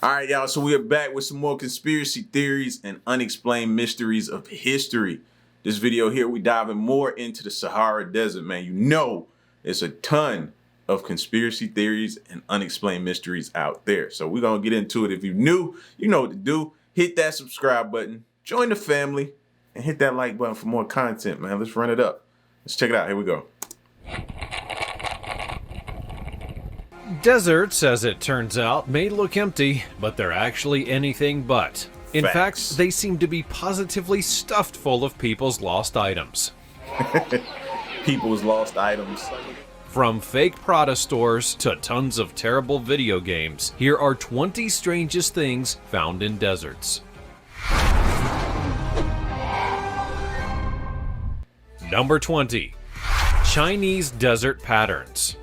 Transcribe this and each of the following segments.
All right, y'all, so we are back with some more conspiracy theories and unexplained mysteries of history. This video here, we diving more into the Sahara Desert, man. You know, it's a ton of conspiracy theories and unexplained mysteries out there. So we're going to get into it. If you're new, you know what to do. Hit that subscribe button, join the family, and hit that like button for more content, man. Let's run it up. Let's check it out. Here we go. Deserts, as it turns out, may look empty, but they're actually anything but. In fact, they seem to be positively stuffed full of people's lost items. People's lost items. From fake Prada stores to tons of terrible video games, here are 20 strangest things found in deserts. Number 20. Chinese desert patterns.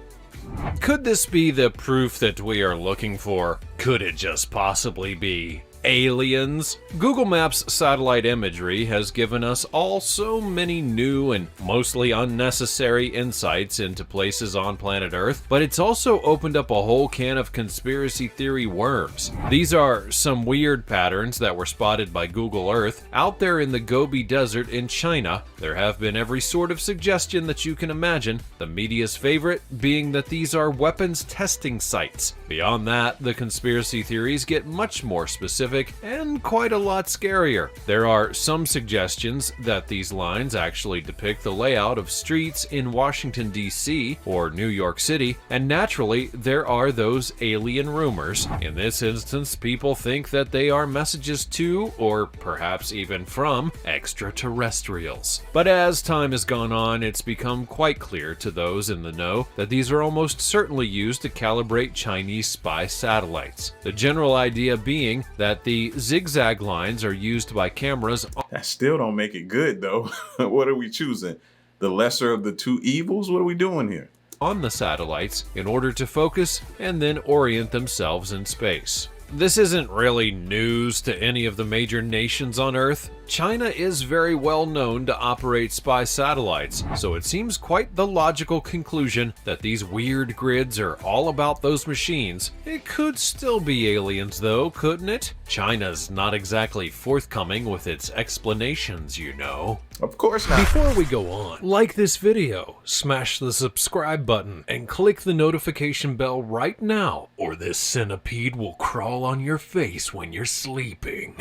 Could this be the proof that we are looking for? Could it just possibly be aliens? Google Maps satellite imagery has given us all so many new and mostly unnecessary insights into places on planet Earth, but it's also opened up a whole can of conspiracy theory worms. These are some weird patterns that were spotted by Google Earth out there in the Gobi Desert in China. There have been every sort of suggestion that you can imagine, the media's favorite being that these are weapons testing sites. Beyond that, the conspiracy theories get much more specific and quite a lot scarier. There are some suggestions that these lines actually depict the layout of streets in Washington, D.C. or New York City, and naturally, there are those alien rumors. In this instance, people think that they are messages to, or perhaps even from, extraterrestrials. But as time has gone on, it's become quite clear to those in the know that these are almost certainly used to calibrate Chinese spy satellites. The general idea being that the zigzag lines are used by cameras. That still don't make it good, though. What are we choosing? The lesser of the two evils? What are we doing here? On the satellites in order to focus and then orient themselves in space. This isn't really news to any of the major nations on Earth. China is very well known to operate spy satellites, so it seems quite the logical conclusion that these weird grids are all about those machines. It could still be aliens though, couldn't it? China's not exactly forthcoming with its explanations, you know. Of course not. Before we go on, like this video, smash the subscribe button, and click the notification bell right now, or this centipede will crawl on your face when you're sleeping.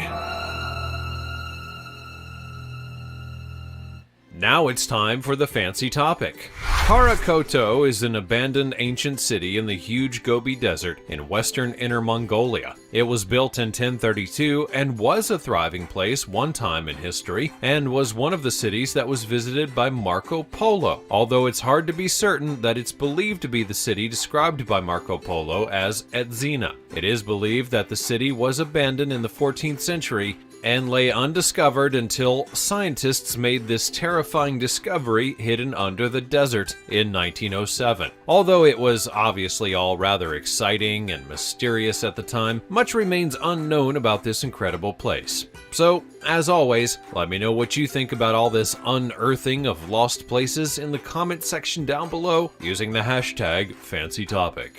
Now it's time for the fancy topic. Karakot is an abandoned ancient city in the huge Gobi Desert in western Inner Mongolia. It was built in 1032 and was a thriving place one time in history, and was one of the cities that was visited by Marco Polo, although it's hard to be certain that it's believed to be the city described by Marco Polo as Edzina. It is believed that the city was abandoned in the 14th century and lay undiscovered until scientists made this terrifying discovery hidden under the desert in 1907. Although it was obviously all rather exciting and mysterious at the time, much remains unknown about this incredible place. So, as always, let me know what you think about all this unearthing of lost places in the comment section down below using the hashtag #FancyTopic.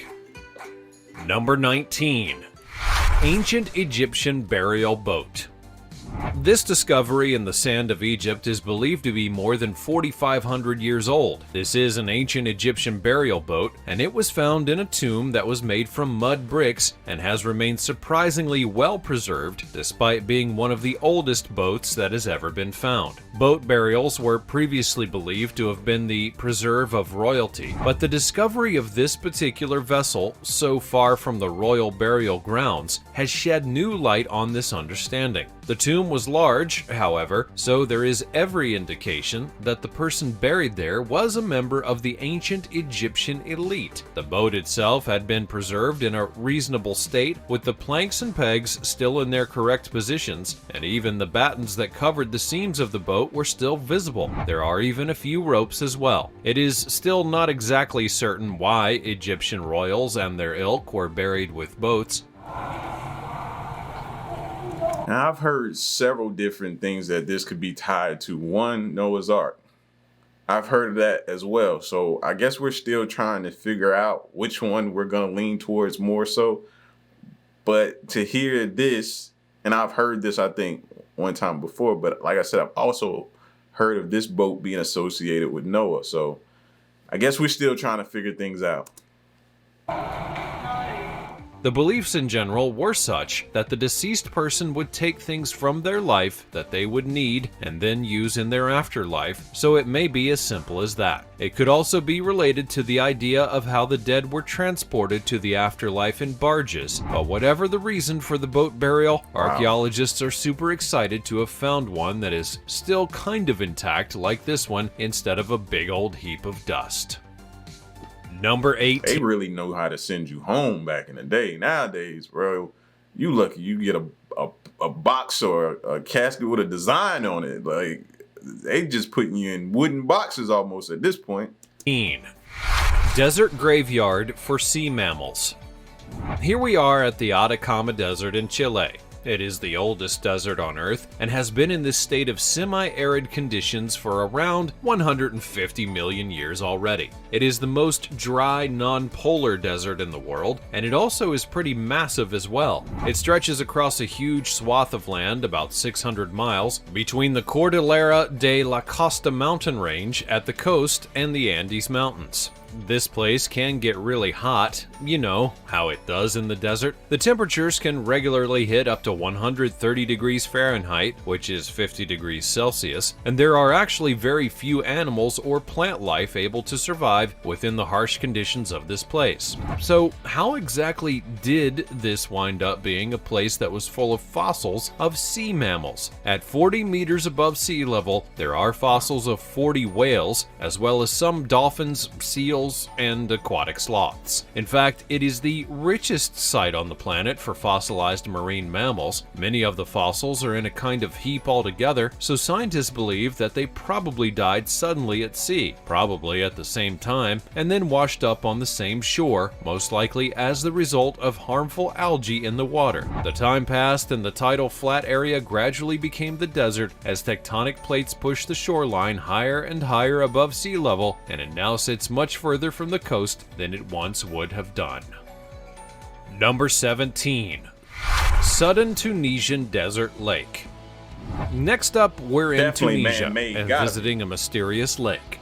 Number 19. Ancient Egyptian Burial Boat. This discovery in the sand of Egypt is believed to be more than 4,500 years old. This is an ancient Egyptian burial boat, and it was found in a tomb that was made from mud bricks and has remained surprisingly well preserved despite being one of the oldest boats that has ever been found. Boat burials were previously believed to have been the preserve of royalty, but the discovery of this particular vessel, so far from the royal burial grounds, has shed new light on this understanding. The tomb was large, however, so there is every indication that the person buried there was a member of the ancient Egyptian elite. The boat itself had been preserved in a reasonable state, with the planks and pegs still in their correct positions, and even the battens that covered the seams of the boat were still visible. There are even a few ropes as well. It is still not exactly certain why Egyptian royals and their ilk were buried with boats. Now, I've heard several different things that this could be tied to. One, Noah's Ark. I've heard of that as well. So I guess we're still trying to figure out which one we're going to lean towards more so. But to hear this, and I've heard this, I think, one time before, but like I said, I've also heard of this boat being associated with Noah. So I guess we're still trying to figure things out. The beliefs in general were such that the deceased person would take things from their life that they would need and then use in their afterlife, so it may be as simple as that. It could also be related to the idea of how the dead were transported to the afterlife in barges, but whatever the reason for the boat burial, archaeologists are super excited to have found one that is still kind of intact like this one instead of a big old heap of dust. Number 8. They really know how to send you home back in the day. Nowadays, bro, you lucky you get a box or a casket with a design on it. Like, they just putting you in wooden boxes almost at this point. Desert graveyard for sea mammals. Here we are at the Atacama Desert in Chile. It is the oldest desert on Earth and has been in this state of semi-arid conditions for around 150 million years already. It is the most dry, non-polar desert in the world, and it also is pretty massive as well. It stretches across a huge swath of land, about 600 miles, between the Cordillera de la Costa mountain range at the coast and the Andes Mountains. This place can get really hot, you know how it does in the desert. The temperatures can regularly hit up to 130 degrees Fahrenheit, which is 50 degrees Celsius, and there are actually very few animals or plant life able to survive within the harsh conditions of this place. So how exactly did this wind up being a place that was full of fossils of sea mammals? At 40 meters above sea level, there are fossils of 40 whales, as well as some dolphins, seals, and aquatic sloths. In fact, it is the richest site on the planet for fossilized marine mammals. Many of the fossils are in a kind of heap altogether, so scientists believe that they probably died suddenly at sea, probably at the same time, and then washed up on the same shore, most likely as the result of harmful algae in the water. The time passed and the tidal flat area gradually became the desert as tectonic plates pushed the shoreline higher and higher above sea level, and it now sits much further from the coast than it once would have done. Number 17. Sudden Tunisian Desert Lake. Next up, we're in Tunisia and visiting a mysterious lake.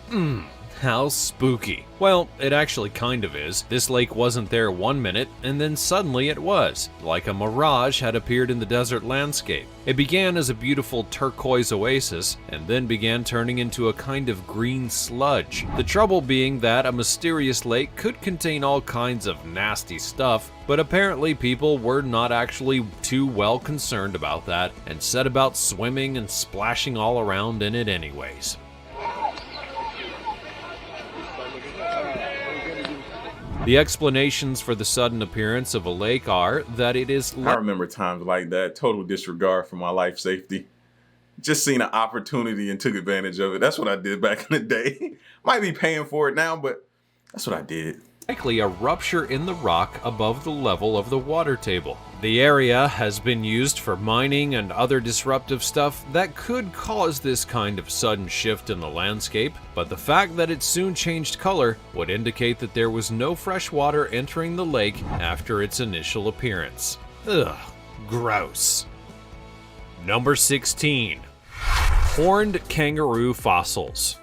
How spooky. Well, it actually kind of is. This lake wasn't there 1 minute, and then suddenly it was, like a mirage had appeared in the desert landscape. It began as a beautiful turquoise oasis, and then began turning into a kind of green sludge. The trouble being that a mysterious lake could contain all kinds of nasty stuff, but apparently people were not actually too well concerned about that, and set about swimming and splashing all around in it anyways. The explanations for the sudden appearance of a lake are that it is... I remember times like that, total disregard for my life safety. Just seen an opportunity and took advantage of it. That's what I did back in the day. Might be paying for it now, but that's what I did. Likely a rupture in the rock above the level of the water table. The area has been used for mining and other disruptive stuff that could cause this kind of sudden shift in the landscape, but the fact that it soon changed color would indicate that there was no fresh water entering the lake after its initial appearance. Ugh, gross. Number 16. Horned kangaroo fossils.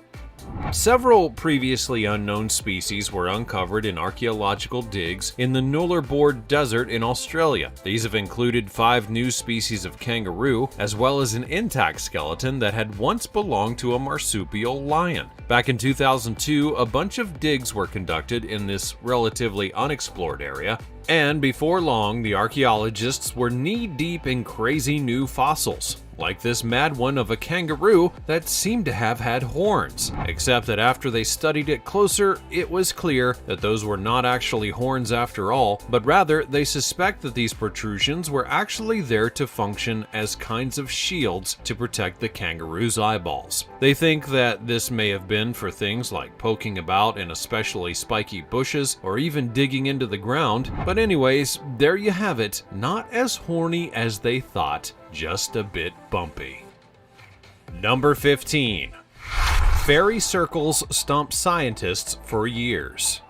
Several previously unknown species were uncovered in archaeological digs in the Nullarbor Desert in Australia. These have included 5 new species of kangaroo, as well as an intact skeleton that had once belonged to a marsupial lion. Back in 2002, a bunch of digs were conducted in this relatively unexplored area, and before long, the archaeologists were knee-deep in crazy new fossils, like this mad one of a kangaroo that seemed to have had horns, except that after they studied it closer, it was clear that those were not actually horns after all, but rather they suspect that these protrusions were actually there to function as kinds of shields to protect the kangaroo's eyeballs. They think that this may have been for things like poking about in especially spiky bushes or even digging into the ground, but anyways, there you have it, not as horny as they thought, just a bit bumpy. Number 15. Fairy circles stump scientists for years.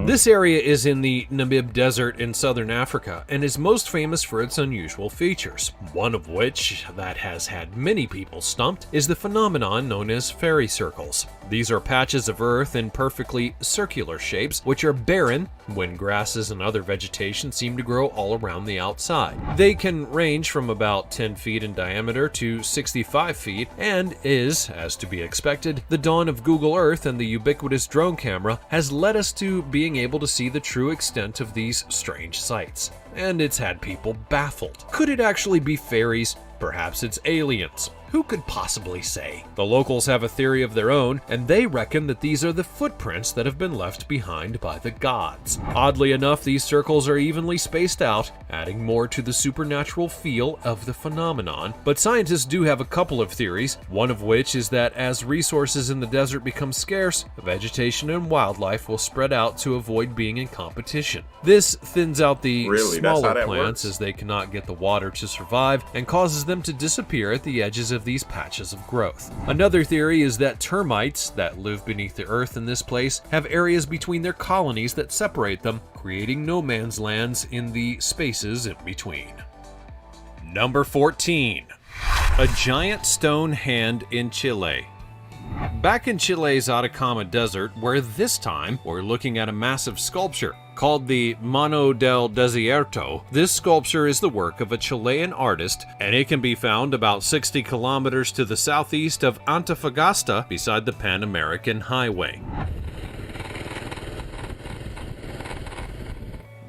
This area is in the Namib Desert in southern Africa and is most famous for its unusual features, one of which, that has had many people stumped, is the phenomenon known as fairy circles. These are patches of earth in perfectly circular shapes, which are barren when grasses and other vegetation seem to grow all around the outside. They can range from about 10 feet in diameter to 65 feet and is, as to be expected, the dawn of Google Earth and the ubiquitous drone camera has led us to being able to see the true extent of these strange sights. And it's had people baffled. Could it actually be fairies? Perhaps it's aliens. Who could possibly say? The locals have a theory of their own, and they reckon that these are the footprints that have been left behind by the gods. Oddly enough, these circles are evenly spaced out, adding more to the supernatural feel of the phenomenon. But scientists do have a couple of theories, one of which is that as resources in the desert become scarce, vegetation and wildlife will spread out to avoid being in competition. This thins out the smaller plants as they cannot get the water to survive and causes them to disappear at the edges of these patches of growth. Another theory is that termites that live beneath the earth in this place have areas between their colonies that separate them, creating no man's lands in the spaces in between. Number 14. A giant stone hand in Chile. Back in Chile's Atacama Desert, where this time we're looking at a massive sculpture called the Mano del Desierto. This sculpture is the work of a Chilean artist, and it can be found about 60 kilometers to the southeast of Antofagasta beside the Pan American Highway.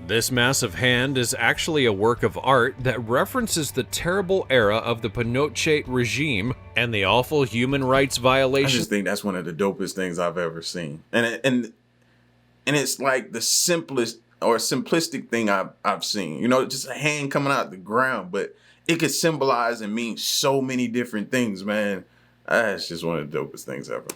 This massive hand is actually a work of art that references the terrible era of the Pinochet regime and the awful human rights violations. I just think that's one of the dopest things I've ever seen. And it's like the simplest or simplistic thing I've seen. You know, just a hand coming out the ground, but it could symbolize and mean so many different things, man. It's just one of the dopest things ever.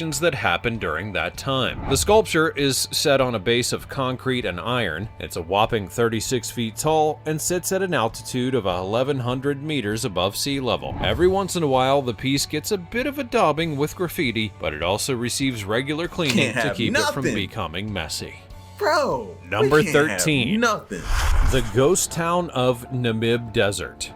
That happened during that time. The sculpture is set on a base of concrete and iron. It's a whopping 36 feet tall and sits at an altitude of 1,100 meters above sea level. Every once in a while, the piece gets a bit of a daubing with graffiti, but it also receives regular cleaning to keep it from becoming messy. Bro, Number 13. Nothing. The ghost town of Namib Desert.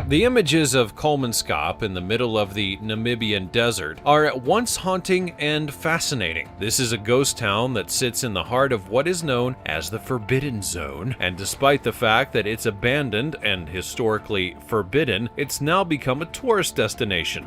The images of Kolmanskop in the middle of the Namibian desert are at once haunting and fascinating. This is a ghost town that sits in the heart of what is known as the Forbidden Zone, and despite the fact that it's abandoned and historically forbidden, it's now become a tourist destination.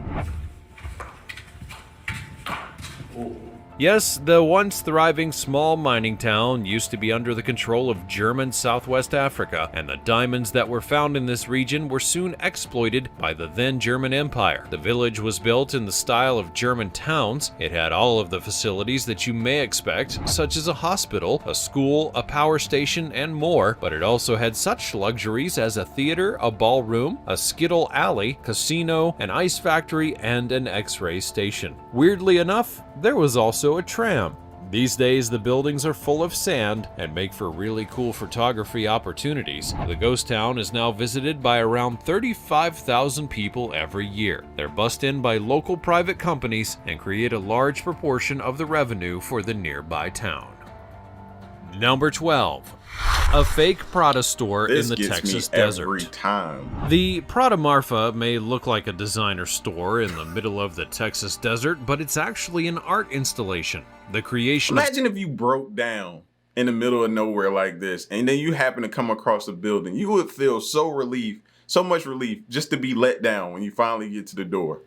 Yes, the once thriving small mining town used to be under the control of German Southwest Africa, and the diamonds that were found in this region were soon exploited by the then German Empire. The village was built in the style of German towns. It had all of the facilities that you may expect, such as a hospital, a school, a power station, and more, but it also had such luxuries as a theater, a ballroom, a skittle alley, casino, an ice factory, and an X-ray station. Weirdly enough, there was also a tram. These days, the buildings are full of sand and make for really cool photography opportunities. The ghost town is now visited by around 35,000 people every year. They're bussed in by local private companies and create a large proportion of the revenue for the nearby town. Number 12. A fake Prada store in the Texas desert. Every time. The Prada Marfa may look like a designer store in the middle of the Texas desert, but it's actually an art installation. The creation Imagine if you broke down in the middle of nowhere like this, and then you happen to come across a building. You would feel so much relief just to be let down when you finally get to the door.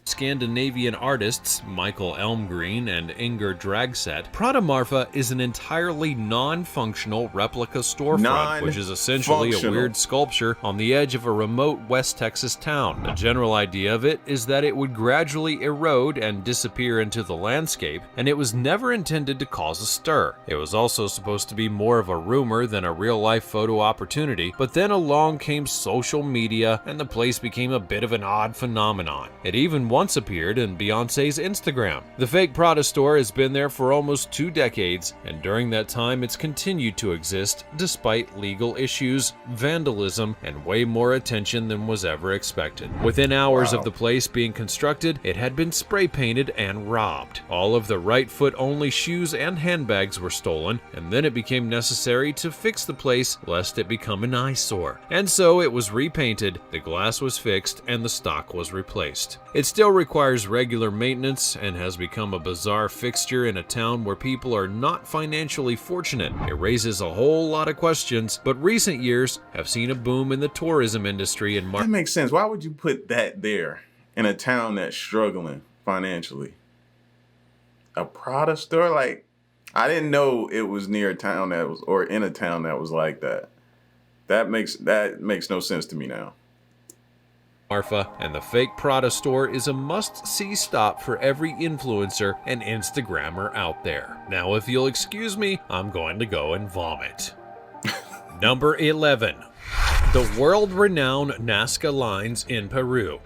Scandinavian artists Michael Elmgreen and Inger Dragset, Prada Marfa is an entirely non-functional replica storefront, which is essentially a weird sculpture on the edge of a remote West Texas town. The general idea of it is that it would gradually erode and disappear into the landscape, and it was never intended to cause a stir. It was also supposed to be more of a rumor than a real-life photo opportunity, but then along came social media, and the place became a bit of an odd phenomenon. It even once appeared in Beyoncé's Instagram. The fake Prada store has been there for almost 2 decades, and during that time it's continued to exist despite legal issues, vandalism, and way more attention than was ever expected. Within hours of the place being constructed, it had been spray painted and robbed. All of the right foot only shoes and handbags were stolen, and then it became necessary to fix the place lest it become an eyesore. And so it was repainted, the glass was fixed, and the stock was replaced. It still requires regular maintenance and has become a bizarre fixture in a town where people are not financially fortunate. It raises a whole lot of questions, but recent years have seen a boom in the tourism industry and That makes sense. Why would you put that there in a town that's struggling financially? A Prada store? Like, I didn't know it was near a town that was, or in a town that was like that. That makes no sense to me now. Marfa, and the fake Prada store is a must-see stop for every influencer and Instagrammer out there. Now, if you'll excuse me, I'm going to go and vomit. Number 11. The world-renowned Nazca Lines in Peru.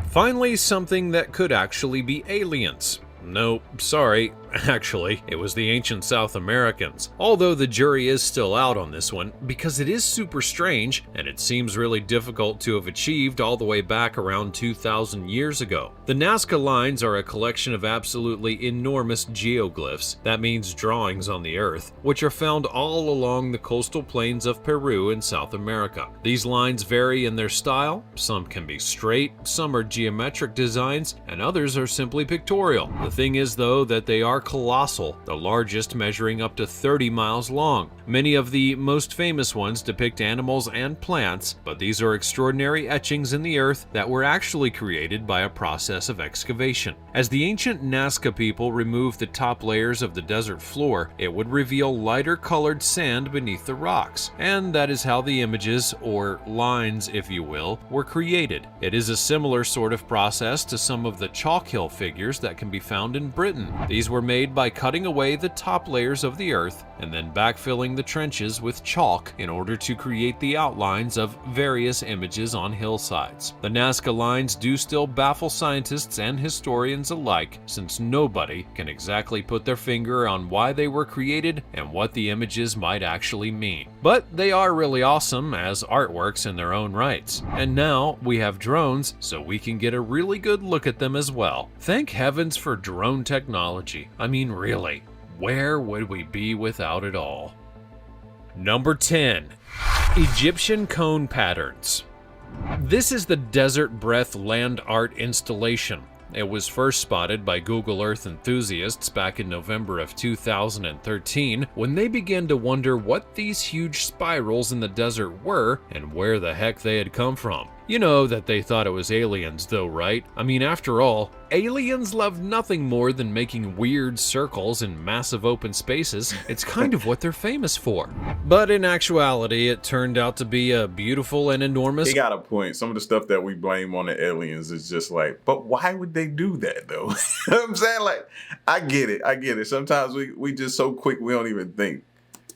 Finally, something that could actually be aliens. No, sorry. Actually, it was the ancient South Americans. Although the jury is still out on this one, because it is super strange, and it seems really difficult to have achieved all the way back around 2,000 years ago. The Nazca Lines are a collection of absolutely enormous geoglyphs, that means drawings on the earth, which are found all along the coastal plains of Peru and South America. These lines vary in their style, some can be straight, some are geometric designs, and others are simply pictorial. The thing is though that they are colossal, the largest measuring up to 30 miles long. Many of the most famous ones depict animals and plants, but these are extraordinary etchings in the earth that were actually created by a process of excavation. As the ancient Nazca people removed the top layers of the desert floor, it would reveal lighter colored sand beneath the rocks, and that is how the images, or lines if you will, were created. It is a similar sort of process to some of the chalk hill figures that can be found in Britain. These were made by cutting away the top layers of the earth and then backfilling the trenches with chalk in order to create the outlines of various images on hillsides. The Nazca Lines do still baffle scientists and historians alike, since nobody can exactly put their finger on why they were created and what the images might actually mean. But they are really awesome as artworks in their own rights. And now we have drones, so we can get a really good look at them as well. Thank heavens for drone technology. I mean, really, where would we be without it all? Number 10. Egyptian cone patterns. This is the Desert Breath land art installation. It was first spotted by Google Earth enthusiasts back in November of 2013 when they began to wonder what these huge spirals in the desert were and where the heck they had come from. You know that they thought it was aliens though, right? I mean, after all, aliens love nothing more than making weird circles in massive open spaces. It's kind of what they're famous for. But in actuality, it turned out to be a beautiful and enormous... He got a point. Some of the stuff that we blame on the aliens is just like, but why would they do that though? You know what I'm saying? Like, I get it. Sometimes we just so quick we don't even think.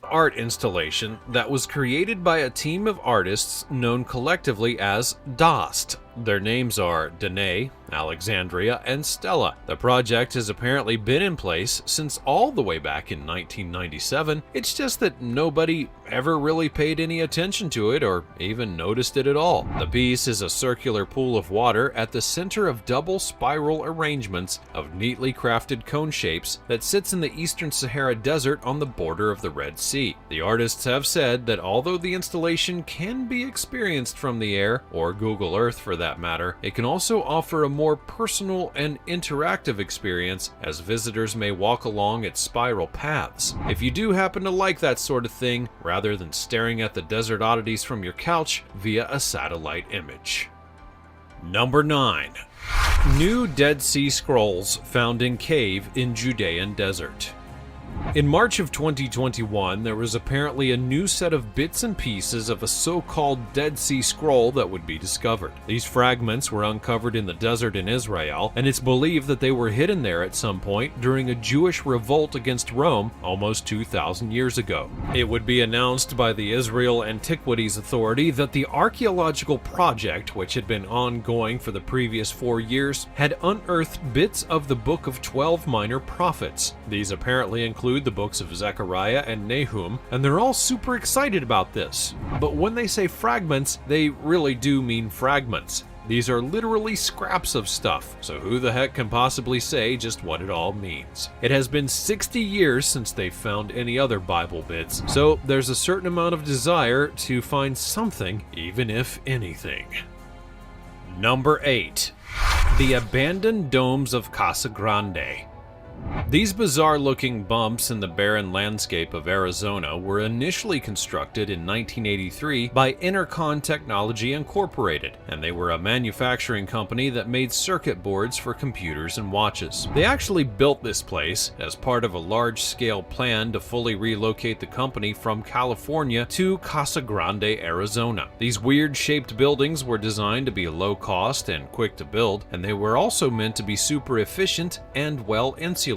Art installation that was created by a team of artists known collectively as DOST. Their names are Danae, Alexandria, and Stella. The project has apparently been in place since all the way back in 1997. It's just that nobody ever really paid any attention to it or even noticed it at all. The piece is a circular pool of water at the center of double spiral arrangements of neatly crafted cone shapes that sits in the eastern Sahara Desert on the border of the Red Sea. The artists have said that although the installation can be experienced from the air, or Google Earth for that matter, it can also offer a more personal and interactive experience as visitors may walk along its spiral paths. If you do happen to like that sort of thing, rather than staring at the desert oddities from your couch via a satellite image. Number 9. New Dead Sea Scrolls found in cave in Judean desert. In March of 2021, there was apparently a new set of bits and pieces of a so-called Dead Sea Scroll that would be discovered. These fragments were uncovered in the desert in Israel, and it's believed that they were hidden there at some point during a Jewish revolt against Rome almost 2,000 years ago. It would be announced by the Israel Antiquities Authority that the archaeological project, which had been ongoing for the previous 4 years, had unearthed bits of the Book of 12 Minor Prophets. These apparently include the books of Zechariah and Nahum, and they're all super excited about this. But when they say fragments, they really do mean fragments. These are literally scraps of stuff, so who the heck can possibly say just what it all means? It has been 60 years since they found any other Bible bits, so there's a certain amount of desire to find something, even if anything. Number 8. The Abandoned Domes of Casa Grande. These bizarre-looking bumps in the barren landscape of Arizona were initially constructed in 1983 by Intercon Technology Incorporated, and they were a manufacturing company that made circuit boards for computers and watches. They actually built this place as part of a large-scale plan to fully relocate the company from California to Casa Grande, Arizona. These weird-shaped buildings were designed to be low-cost and quick to build, and they were also meant to be super efficient and well-insulated.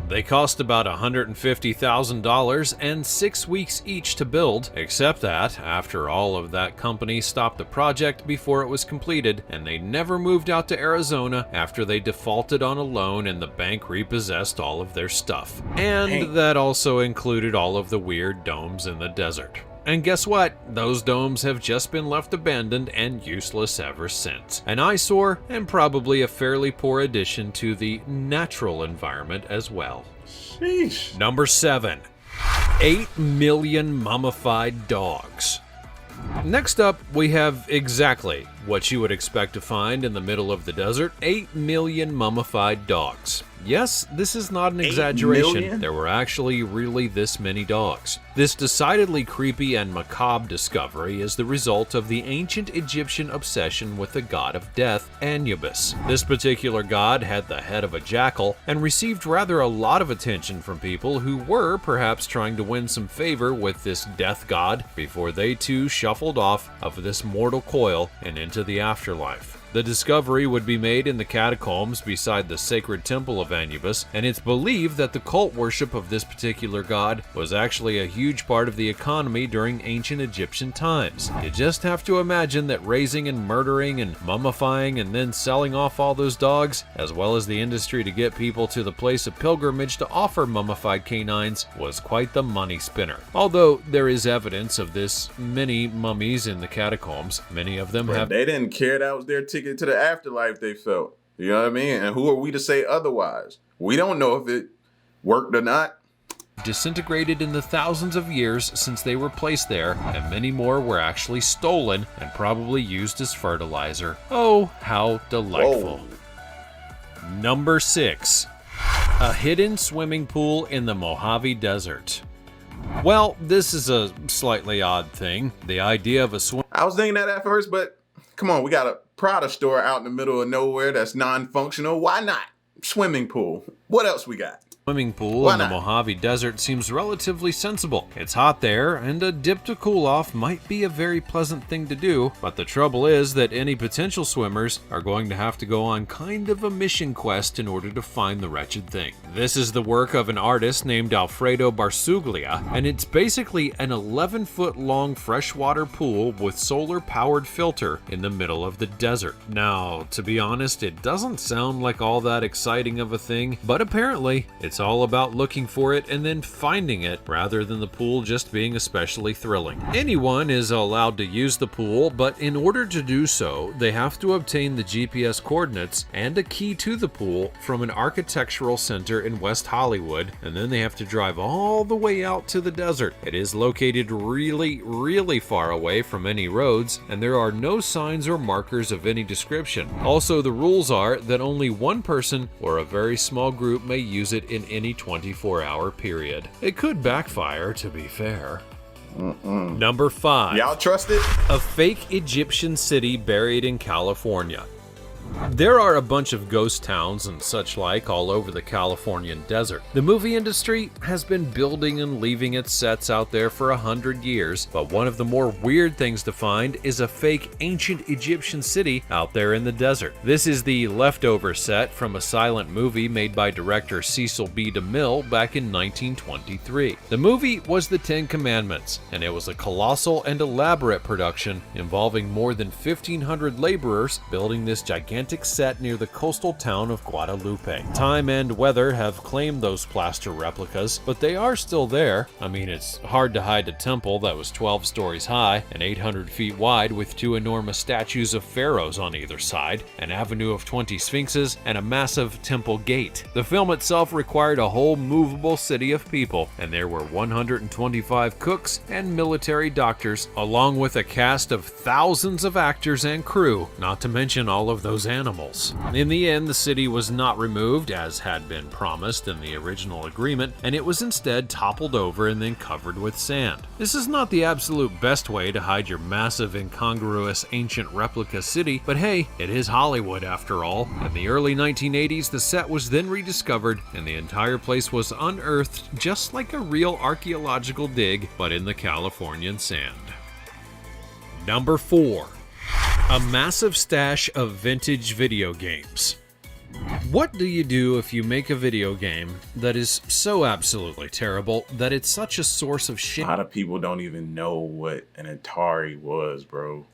They cost about $150,000 and 6 weeks each to build, except that, after all of that, company stopped the project before it was completed, and they never moved out to Arizona after they defaulted on a loan and the bank repossessed all of their stuff. And that also included all of the weird domes in the desert. And guess what? Those domes have just been left abandoned and useless ever since. An eyesore and probably a fairly poor addition to the natural environment as well. Sheesh. Number 7. 8 million mummified dogs. Next up, we have exactly what you would expect to find in the middle of the desert: 8 million mummified dogs. Yes, this is not an exaggeration. There were actually really this many dogs. This decidedly creepy and macabre discovery is the result of the ancient Egyptian obsession with the god of death, Anubis. This particular god had the head of a jackal and received rather a lot of attention from people who were perhaps trying to win some favor with this death god before they too shuffled off of this mortal coil and into the afterlife. The discovery would be made in the catacombs beside the sacred temple of Anubis, and it's believed that the cult worship of this particular god was actually a huge part of the economy during ancient Egyptian times. You just have to imagine that raising and murdering and mummifying and then selling off all those dogs, as well as the industry to get people to the place of pilgrimage to offer mummified canines, was quite the money spinner. Although there is evidence of this many mummies in the catacombs, many of them have... They didn't care that was their ticket to the afterlife, they felt. You know what I mean? And who are we to say otherwise? We don't know if it worked or not. Disintegrated in the thousands of years since they were placed there, and many more were actually stolen and probably used as fertilizer. Oh, how delightful. Whoa. Number 6. A hidden swimming pool in the Mojave Desert. Well, this is a slightly odd thing. The idea of a swim... I was thinking that at first, but come on, we got a Prada store out in the middle of nowhere that's non-functional. Why not? Swimming pool. What else we got? Swimming pool in the Mojave Desert seems relatively sensible. It's hot there, and a dip to cool off might be a very pleasant thing to do, but the trouble is that any potential swimmers are going to have to go on kind of a mission quest in order to find the wretched thing. This is the work of an artist named Alfredo Barsuglia, and it's basically an 11-foot long freshwater pool with solar-powered filter in the middle of the desert. Now, to be honest, it doesn't sound like all that exciting of a thing, but apparently it's all about looking for it and then finding it, rather than the pool just being especially thrilling. Anyone is allowed to use the pool, but in order to do so, they have to obtain the GPS coordinates and a key to the pool from an architectural center in West Hollywood, and then they have to drive all the way out to the desert. It is located really far away from any roads, and there are no signs or markers of any description. Also, the rules are that only one person or a very small group may use it in any 24-hour period. It could backfire, to be fair. Number 5. Y'all trust it? A fake Egyptian city buried in California. There are a bunch of ghost towns and such like all over the Californian desert. The movie industry has been building and leaving its sets out there for 100 years, but one of the more weird things to find is a fake ancient Egyptian city out there in the desert. This is the leftover set from a silent movie made by director Cecil B. DeMille back in 1923. The movie was The Ten Commandments, and it was a colossal and elaborate production involving more than 1,500 laborers building this gigantic set near the coastal town of Guadalupe. Time and weather have claimed those plaster replicas, but they are still there. I mean, it's hard to hide a temple that was 12 stories high and 800 feet wide with 2 enormous statues of pharaohs on either side, an avenue of 20 sphinxes, and a massive temple gate. The film itself required a whole movable city of people, and there were 125 cooks and military doctors, along with a cast of thousands of actors and crew, not to mention all of those animals. In the end, the city was not removed as had been promised in the original agreement, and it was instead toppled over and then covered with sand. This is not the absolute best way to hide your massive incongruous ancient replica city, but hey, it is Hollywood after all. In the early 1980s, the set was then rediscovered and the entire place was unearthed just like a real archaeological dig, but in the Californian sand. Number 4. A massive stash of vintage video games. What do you do if you make a video game that is so absolutely terrible that it's such a source of shit? A lot of people don't even know what an Atari was, bro.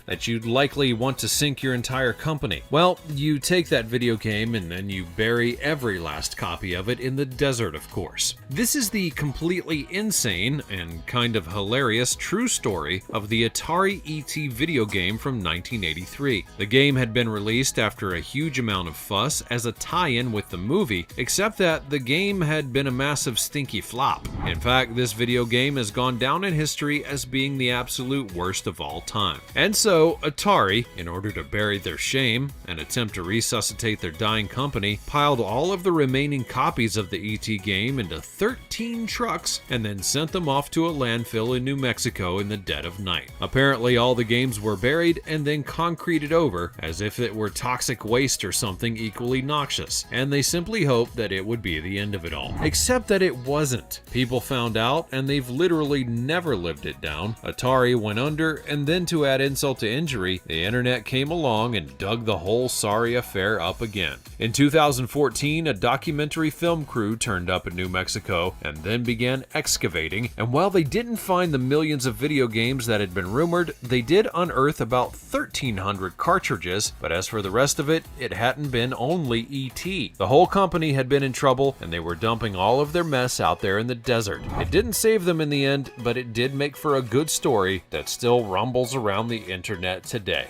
That you'd likely want to sink your entire company. Well, you take that video game and then you bury every last copy of it in the desert, of course. This is the completely insane and kind of hilarious true story of the Atari ET video game from 1983. The game had been released after a huge amount of fuss as a tie-in with the movie, except that the game had been a massive stinky flop. In fact, this video game has gone down in history as being the absolute worst of all time. And so, Atari, in order to bury their shame and attempt to resuscitate their dying company, piled all of the remaining copies of the ET game into 13 trucks and then sent them off to a landfill in New Mexico in the dead of night. Apparently, all the games were buried and then concreted over as if it were toxic waste or something equally noxious, and they simply hoped that it would be the end of it all. Except that it wasn't. People found out, and they've literally never lived it down. Atari went under, and then to add insult to injury, the internet came along and dug the whole sorry affair up again. In 2014, a documentary film crew turned up in New Mexico and then began excavating, and while they didn't find the millions of video games that had been rumored, they did unearth about 1,300 cartridges, but as for the rest of it, it hadn't been only ET. The whole company had been in trouble, and they were dumping all of their mess out there in the desert. It didn't save them in the end, but it did make for a good story that still rumbles around the internet today.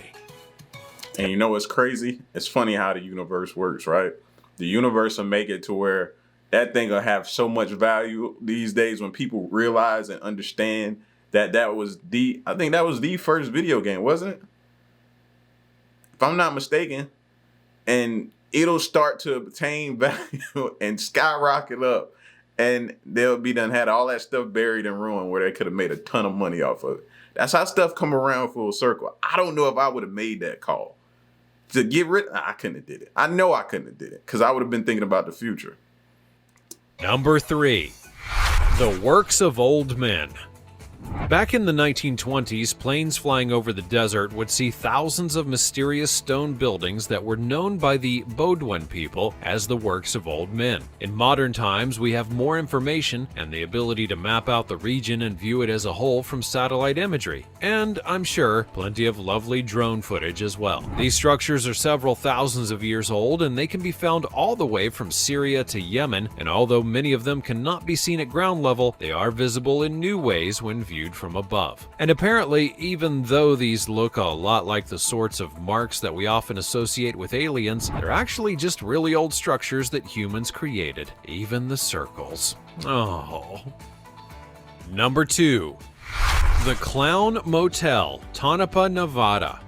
And you know what's crazy? It's funny how the universe works, right? The universe will make it to where that thing will have so much value these days when people realize and understand that I think that was the first video game, wasn't it? If I'm not mistaken. And it'll start to obtain value and skyrocket up. And they'll be done had all that stuff buried and ruined where they could have made a ton of money off of it. That's how stuff come around full circle. I don't know if I would have made that call. To get rid, I couldn't have did it. I know I couldn't have did it because I would have been thinking about the future. Number 3. The Works of Old Men. Back in the 1920s, planes flying over the desert would see thousands of mysterious stone buildings that were known by the Baudouin people as the works of old men. In modern times, we have more information and the ability to map out the region and view it as a whole from satellite imagery, and I'm sure plenty of lovely drone footage as well. These structures are several thousands of years old, and they can be found all the way from Syria to Yemen, and although many of them cannot be seen at ground level, they are visible in new ways when viewed from above. And apparently, even though these look a lot like the sorts of marks that we often associate with aliens, they're actually just really old structures that humans created, even the circles. Oh. Number 2. The Clown Motel, Tonopah, Nevada.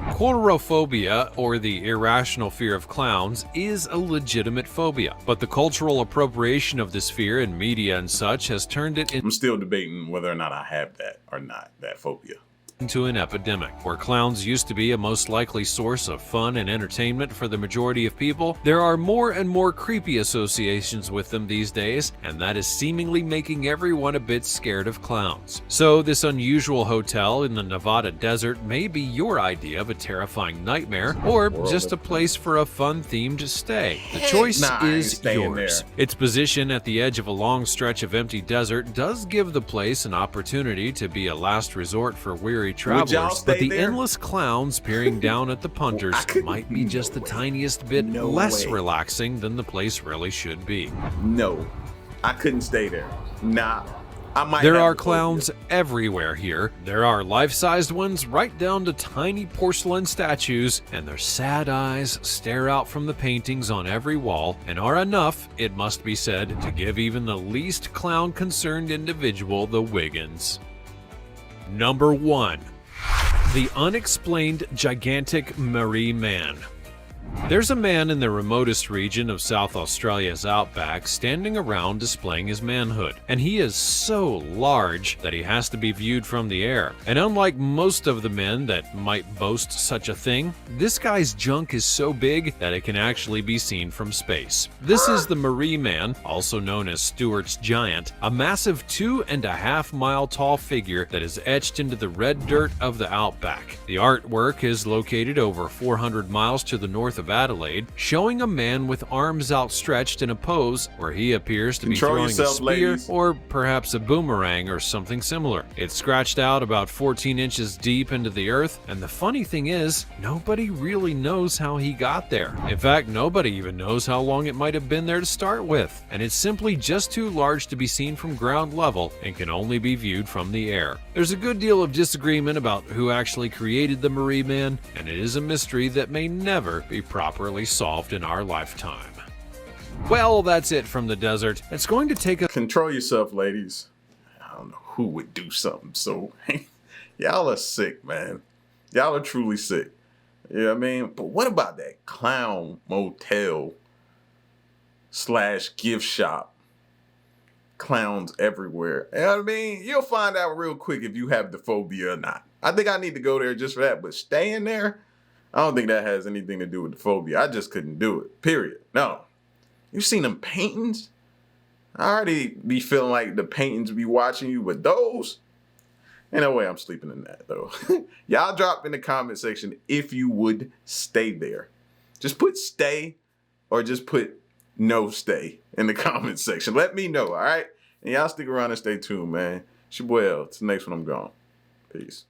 Coulrophobia, or the irrational fear of clowns, is a legitimate phobia, but the cultural appropriation of this fear in media and such has turned it into... I'm still debating whether or not I have that or not, that phobia. into an epidemic. Where clowns used to be a most likely source of fun and entertainment for the majority of people, there are more and more creepy associations with them these days, and that is seemingly making everyone a bit scared of clowns. So this unusual hotel in the Nevada desert may be your idea of a terrifying nightmare, or just a place for a fun-themed stay. The choice is yours. Its position at the edge of a long stretch of empty desert does give the place an opportunity to be a last resort for weary travelers, but the endless clowns peering down at the punters might be just the tiniest bit less relaxing than the place really should be. No, I couldn't stay there. Nah. There are clowns everywhere here. There are life-sized ones right down to tiny porcelain statues, and their sad eyes stare out from the paintings on every wall and are enough, it must be said, to give even the least clown-concerned individual the Wiggins. Number 1. The Unexplained Gigantic Man. There's a man in the remotest region of South Australia's outback standing around displaying his manhood, and he is so large that he has to be viewed from the air. And unlike most of the men that might boast such a thing, this guy's junk is so big that it can actually be seen from space. This is the Marie Man, also known as Stewart's Giant, a massive 2.5 mile tall figure that is etched into the red dirt of the outback. The artwork is located over 400 miles to the north of Adelaide, showing a man with arms outstretched in a pose where he appears to be throwing a spear or perhaps a boomerang or something similar. It's scratched out about 14 inches deep into the earth, and the funny thing is, nobody really knows how he got there. In fact, nobody even knows how long it might have been there to start with, and it's simply just too large to be seen from ground level and can only be viewed from the air. There's a good deal of disagreement about who actually created the Marie Man, and it is a mystery that may never be properly solved in our lifetime. Well, that's it from the desert. It's going to take a— Control yourself, ladies. I don't know who would do something so. Y'all are sick, man. Y'all are truly sick. You know what I mean? But what about that Clown Motel / gift shop? Clowns everywhere. You know what I mean? You'll find out real quick if you have the phobia or not. I think I need to go there just for that, but staying there, I don't think that has anything to do with the phobia. I just couldn't do it, period. No. You seen them paintings? I already be feeling like the paintings be watching you, but those, ain't no way I'm sleeping in that, though. Y'all drop in the comment section if you would stay there. Just put stay or just put no stay in the comment section. Let me know, all right? And y'all stick around and stay tuned, man. It's your boy L. Till the next one, I'm gone. Peace.